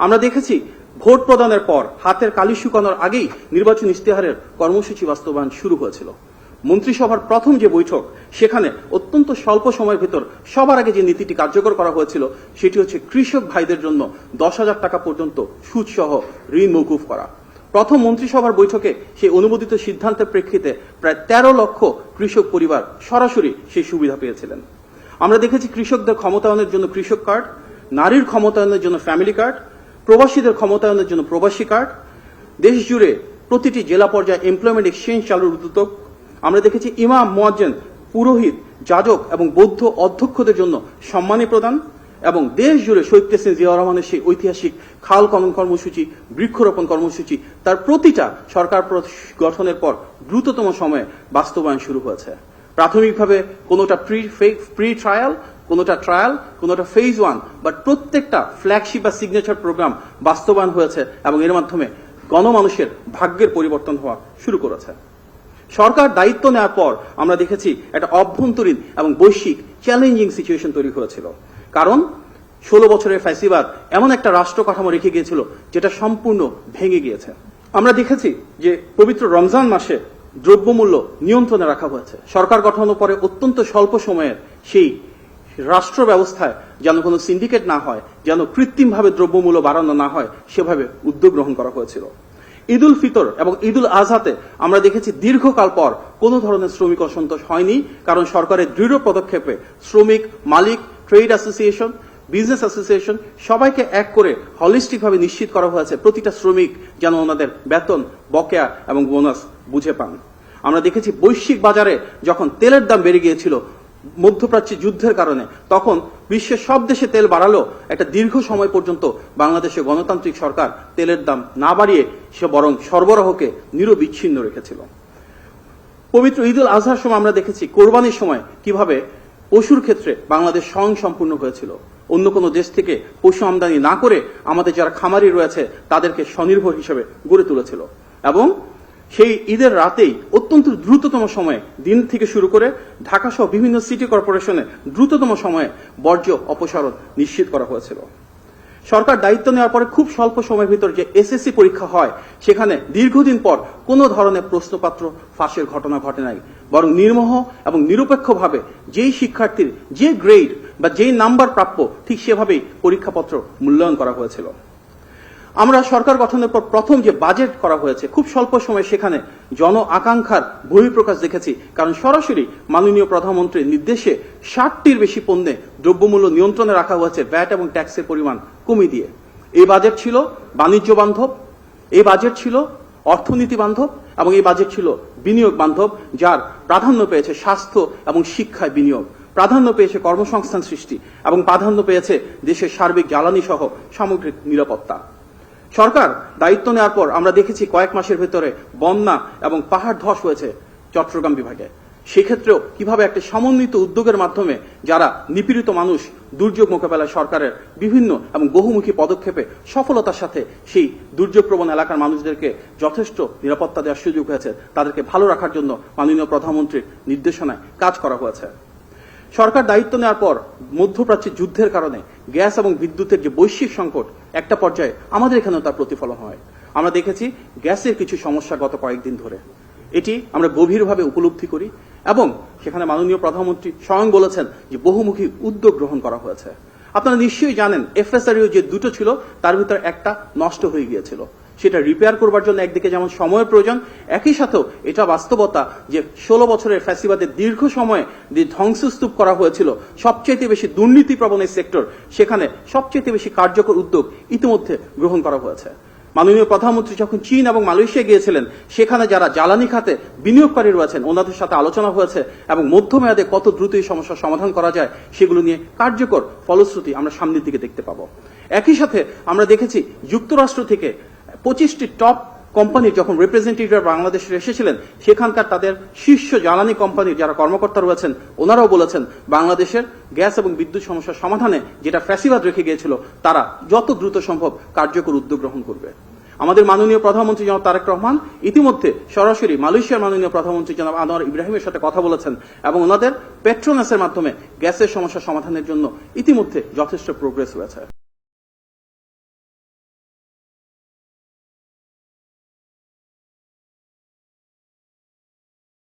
আমরা দেখেছি ভোট প্রদানের পর হাতের কালি শুকানোর আগেই নির্বাচন ইশতেহারের কর্মসূচি বাস্তবায়ন শুরু হয়েছিল। মন্ত্রিসভার প্রথম যে বৈঠক, সেখানে অত্যন্ত স্বল্প সময়ের ভেতর সবার আগে যে নীতিটি কার্যকর করা হয়েছিল সেটি হচ্ছে কৃষক ভাইদের জন্য 10,000 টাকা পর্যন্ত সুদসহ ঋণ মওকুফ করা। প্রথম মন্ত্রিসভার বৈঠকে সেই অনুমোদিত সিদ্ধান্তের প্রেক্ষিতে প্রায় 13 লক্ষ কৃষক পরিবার সরাসরি সেই সুবিধা পেয়েছিলেন। আমরা দেখেছি কৃষকদের ক্ষমতায়নের জন্য কৃষক কার্ড, নারীর ক্ষমতায়নের জন্য ফ্যামিলি কার্ড, প্রবাসীদের ক্ষমতায়নের জন্য প্রবাসী কার্ড, দেশ জুড়ে প্রতিটি জেলা পর্যায়ে এমপ্লয়মেন্ট এক্সচেঞ্জ চালুর উদ্যোগ। আমরা দেখেছি ইমাম, মুয়াজ্জিন, পুরোহিত, যাজক এবং বৌদ্ধ অধ্যক্ষদের জন্য সম্মানী প্রদান এবং দেশ জুড়ে শহীদ প্রেসিডেন্ট জিয়াউর রহমানের সেই ঐতিহাসিক খাল খনন কর্মসূচি, বৃক্ষরোপণ কর্মসূচি, তার প্রতিটা সরকার গঠনের পর দ্রুততম সময়ে বাস্তবায়ন শুরু হয়েছে। প্রাথমিকভাবে কোনোটা প্রি ট্রায়াল, কোনোটা ট্রায়াল, কোনোটা ফেজ 1, বাট প্রত্যেকটা ফ্ল্যাগশিপ বা সিগনেচার প্রোগ্রাম বাস্তবায়ন হয়েছে এবং এর মাধ্যমে গণমানুষের ভাগ্যের পরিবর্তন হওয়া শুরু করেছে। সরকার দায়িত্ব নেওয়ার পর আমরা দেখেছি একটা অভ্যন্তরীণ এবং বৈশ্বিক চ্যালেঞ্জিং সিচুয়েশন তৈরি হয়েছিল, কারণ 16 বছরের ফ্যাসিবাদ এমন একটা রাষ্ট্র কাঠামো রেখে গিয়েছিল যেটা সম্পূর্ণ ভেঙে গিয়েছে। আমরা দেখেছি যে পবিত্র রমজান মাসে দ্রব্যমূল্য নিয়ন্ত্রণে রাখা হয়েছে। সরকার গঠনের পরে অত্যন্ত স্বল্প সময়ের সেই রাষ্ট্র ব্যবস্থায় যেন কোনো সিন্ডিকেট না হয়, যেন কৃত্রিমভাবে দ্রব্যমূল্য বাড়ানো না হয়, সেভাবে উদ্যোগ গ্রহণ করা হয়েছিল। ঈদ উল ফিতর এবং ঈদ উল আজহাতে আমরা দেখেছি দীর্ঘকাল পর কোনো ধরনের শ্রমিক অসন্তোষ হয়নি, কারণ সরকারের দৃঢ় পদক্ষেপে শ্রমিক, মালিক, ট্রেড অ্যাসোসিয়েশন, বিজনেস অ্যাসোসিয়েশন সবাইকে এক করে হলিস্টিকভাবে নিশ্চিত করা হয়েছে প্রতিটা শ্রমিক যেন ওনাদের বেতন, বকেয়া এবং বোনাস বুঝে পান। আমরা দেখেছি বৈশ্বিক বাজারে যখন তেলের দাম বেড়ে গিয়েছিল মধ্যপ্রাচ্যে যুদ্ধের কারণে, তখন বিশ্বের সব দেশে তেল বাড়ালো, একটা দীর্ঘ সময় পর্যন্ত বাংলাদেশে গণতান্ত্রিক সরকার তেলের দাম না বাড়িয়ে সে বরং সরবরাহকে নিরবিচ্ছিন্ন রেখেছিল। পবিত্র ঈদ উল আজহার সময় আমরা দেখেছি কোরবানির সময় কিভাবে পশুর ক্ষেত্রে বাংলাদেশ স্বয়ংসম্পূর্ণ হয়েছিল। অন্য কোনো দেশ থেকে পশু আমদানি না করে আমাদের যারা খামারি রয়েছে তাদেরকে স্বনির্ভর হিসেবে গড়ে তুলেছিল এবং সেই ঈদের রাতেই অত্যন্ত দ্রুততম সময়ে দিন থেকে শুরু করে ঢাকা সহ বিভিন্ন সিটি কর্পোরেশনে দ্রুততম সময়ে বর্জ্য অপসারণ নিশ্চিত করা হয়েছিল। সরকার দায়িত্ব নেওয়ার পরে খুব স্বল্প সময়ের ভিতর যে এসএসসি পরীক্ষা হয়, সেখানে দীর্ঘদিন পর কোনো ধরনের প্রশ্নপত্র ফাঁসের ঘটনা ঘটে নাই, বরং নির্মোহ এবং নিরপেক্ষভাবে যেই শিক্ষার্থীর যে গ্রেড বা যেই নাম্বার প্রাপ্য ঠিক সেভাবেই পরীক্ষাপত্র মূল্যায়ন করা হয়েছিল। আমরা সরকার গঠনের পর প্রথম যে বাজেট করা হয়েছে খুব স্বল্প সময়ে সেখানে জন আকাঙ্ক্ষার বহিঃপ্রকাশ দেখেছি, কারণ সরাসরি মাননীয় প্রধানমন্ত্রীর নির্দেশে 60টির বেশি পণ্যে দ্রব্যমূল্য নিয়ন্ত্রণে রাখা হয়েছে ভ্যাট এবং ট্যাক্সের পরিমাণ কমিয়ে দিয়ে। এই বাজেট ছিল বাণিজ্য বান্ধব, এই বাজেট ছিল অর্থনীতি বান্ধব এবং এই বাজেট ছিল বিনিয়োগ বান্ধব, যার প্রাধান্য পেয়েছে স্বাস্থ্য এবং শিক্ষায় বিনিয়োগ, প্রাধান্য পেয়েছে কর্মসংস্থান সৃষ্টি এবং প্রাধান্য পেয়েছে দেশের সার্বিক জ্বালানি সহ সামগ্রিক নিরাপত্তা। সরকার দায়িত্ব নেওয়ার পর আমরা দেখেছি কয়েক মাসের ভেতরে বন্যা এবং পাহাড় ধস হয়েছে চট্টগ্রাম বিভাগে। সেক্ষেত্রেও কিভাবে একটা সমন্বিত উদ্যোগের মাধ্যমে যারা নিপীড়িত মানুষ দুর্যোগ মোকাবেলায় সরকারের বিভিন্ন এবং বহুমুখী পদক্ষেপে সফলতার সাথে সেই দুর্যোগপ্রবণ এলাকার মানুষদেরকে যথেষ্ট নিরাপত্তা দেওয়ার সুযোগ হয়েছে, তাদেরকে ভালো রাখার জন্য মাননীয় প্রধানমন্ত্রীর নির্দেশনায় কাজ করা হয়েছে। সরকার দায়িত্ব নেওয়ার পর মধ্যপ্রাচ্যের যুদ্ধের কারণে গ্যাস এবং বিদ্যুতের যে বৈশ্বিক সংকট একটা পর্যায়ে আমাদের এখানেও তার প্রতিফলন হয়। আমরা দেখেছি গ্যাসের কিছু সমস্যা গত কয়েকদিন ধরে, এটি আমরা গভীরভাবে উপলব্ধি করি এবং সেখানে মাননীয় প্রধানমন্ত্রী স্বয়ং বলেছেন যে বহুমুখী উদ্যোগ গ্রহণ করা হয়েছে। আপনারা নিশ্চয়ই জানেন এফএসআরইউ যে দুটো ছিল তার ভিতরে একটা নষ্ট হয়ে গিয়েছিল, সেটা রিপেয়ার করবার জন্য একদিকে যেমন সময়ের প্রয়োজন, একই সাথেও এটা বাস্তবতা যে 16 বছরের ফ্যাসিবাদের দীর্ঘ সময়ে যে ধ্বংসস্তূপ করা হয়েছিল সবচেয়ে বেশি দুর্নীতিপ্রবণ এই সেক্টর, সেখানে সবচেয়ে বেশি কার্যকর উদ্যোগ ইতিমধ্যে গ্রহণ করা হয়েছে। মাননীয় প্রধানমন্ত্রী যখন চীন এবং মালয়েশিয়া গিয়েছিলেন, সেখানে যারা জ্বালানি খাতে বিনিয়োগকারী রয়েছেন ওনাদের সাথে আলোচনা হয়েছে এবং মধ্যমেয়াদে কত দ্রুত এই সমস্যার সমাধান করা যায় সেগুলো নিয়ে কার্যকর ফলশ্রুতি আমরা সামনের দিকে দেখতে পাবো। একই সাথে আমরা দেখেছি যুক্তরাষ্ট্র থেকে 25টি টপ কোম্পানির যখন রিপ্রেজেন্টেটিভ বাংলাদেশে এসেছিলেন, সেখানকার তাদের শীর্ষ জ্বালানি কোম্পানির যারা কর্মকর্তা রয়েছেন ওনারাও বলেছেন বাংলাদেশের গ্যাস এবং বিদ্যুৎ সমস্যার সমাধানে যেটা ফ্যাসিবাদ রেখে গিয়েছিল তারা যত দ্রুত সম্ভব কার্যকর উদ্যোগ গ্রহণ করবে। আমাদের মাননীয় প্রধানমন্ত্রী জনাব তারেক রহমান ইতিমধ্যে সরাসরি মালয়েশিয়ার মাননীয় প্রধানমন্ত্রী জনাব আনোয়ার ইব্রাহিমের সাথে কথা বলেছেন এবং ওনাদের পেট্রোনাসের মাধ্যমে গ্যাসের সমস্যা সমাধানের জন্য ইতিমধ্যে যথেষ্ট প্রোগ্রেস হয়েছে।